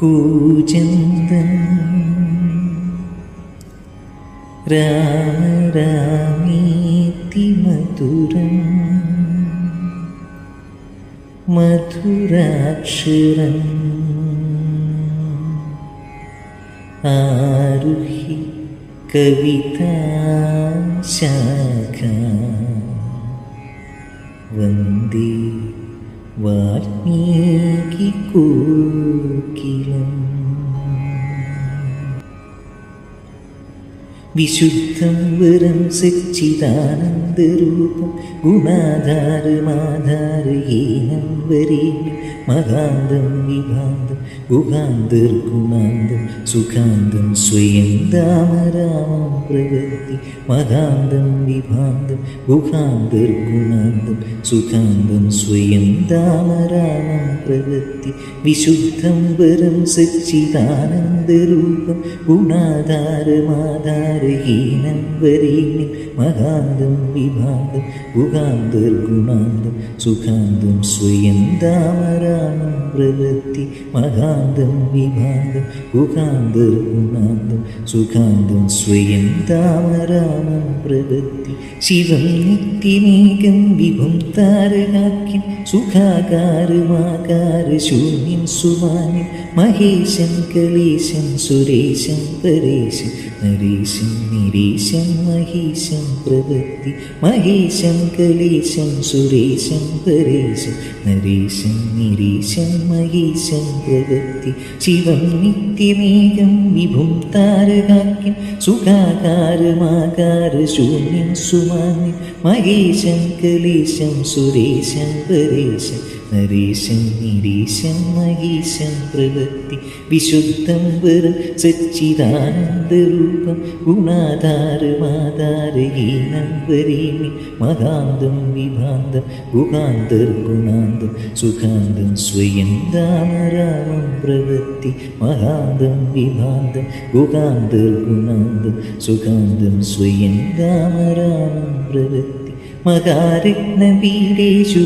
കൂജന്തം രാമ രാമേതി മധുരം മധുരാക്ഷരം ആരുഹി കവിതാശാഖ വന്ദേ വാൽമീകികോകിലം. വിശുദ്ധം വരം സച്ചിദാനന്ദരൂപം ഗുണാധാരമാധാരഹീനം വരേണ്യം മഹാന്തം വിഭാന്തം ഗുഹാന്തർഗുണാന്തം സുഖാന്തം സ്വയം രാമരാമം പ്രവൃത്തി മഹാന്തം വിഭാന്തം ഗുഹാന്തർഗുണാന്തം സുഖാന്തം സ്വയം രാമരാമം പ്രവൃത്തി. വിശുദ്ധം വരം സച്ചിദാനന്ദരൂപം ഗുണാധാരമാധാരഹീനം വരേണ്യം മഹാന്തം വിഭാന്തം ഗുഹാന്തർഗുണാന്തം സുഖാന്തം സ്വയം രാമരാമം പ്രവൃത്തി മഹാന്തം വിഭാന്തം ഗുഹാന്തർഗുണാന്തം സുഖാന്തം സ്വയം രാമരാമം പ്രവൃത്തി. ശിവം നിത്യമേകം വിഭും താരകാഖ്യം സുഖാകാരമാകാരശൂന്യം സുമാന്യം മഹേശം കലേശം സുരേശം പരേശം നരേശം നിരേശം മഹേശം പ്രവൃത്തി മഹേശം കലേശം സുരേശം പരേശം നരേശം നിരേശം മഹേശം പ്രവൃത്തി. ശിവം നിത്യമേകം വിഭും താരകാഖ്യം സുഖാകാരമാകാരശൂന്യം സുമാന്യം മഹേശം കലേശം സുരേശം പരേശം നരേശം നിരേശം മഹേശം പ്രവൃത്തി. വിശുദ്ധം വരം സച്ചിദാനന്ദരൂപം ഗുണാധാരമാധാരഹീനം വരേണ്യം മഹാന്തം വിഭാന്തം ഗുഹാന്തർഗുണാന്തം സുഖാന്തം സ്വയം രാമരാമം പ്രവൃത്തി മഹാന്തം വിഭാന്തം ഗുഹാന്തർഗുണാന്തം സുഖാന്തം സ്വയം രാമരാമം പ്രവൃത്തി. മകാരത്നപീഠേഷു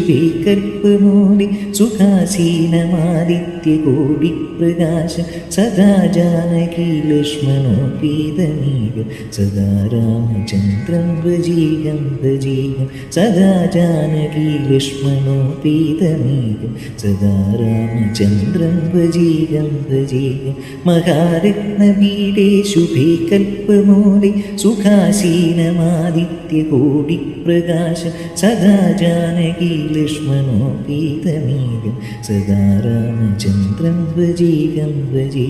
കൽപ്പമൂലി സുഖാസീനമാദിത്യകോടിപ്രകാശം സദാ ജാനകീ ലക്ഷ്മണോപീതമേകം സദാ രാമചന്ദ്രം ഭജേഹം ഭജേഹം സദാ ജാനകീ ലക്ഷ്മണോപീതമേകം സദാ രാമചന്ദ്രം ഭജേഹം ഭജേഹം. മഹാരത്നപീഠേഷു കൽപ്പമൂലി സുഖാസീനമാദിത്യകോടിപ്രകാശം സദാ ജാനകീ ലക്ഷ്മണോപീതമേകം സദാ രാമചന്ദ്രം ഭജേഹം ഭജേ.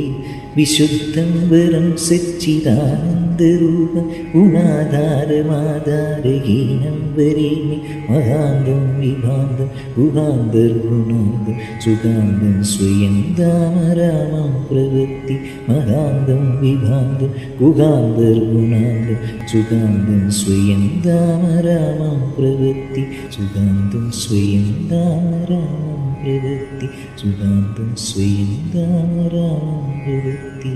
വിശുദ്ധം വരം സച്ചിദാനന്ദരൂപം ഗുണാധാരമാധാരഹീനം വരേണ്യം മഹാന്തം വിഭാന്തം ഗുഹാന്തർഗുണാന്തം സുഖാന്തം സ്വയം രാമരാമം പ്രവൃത്തി മഹാന്തം വിഭാന്തം ഗുഹാന്തർഗുണാന്തം സുഖാന്തം സ്വയം രാമരാമം പ്രവൃത്തി സുഖാന്തം സ്വയം രാമരാമം പ്രവൃത്തി സുഖാന്തം സ്വയം രാമരാമം പ്രവൃത്തി.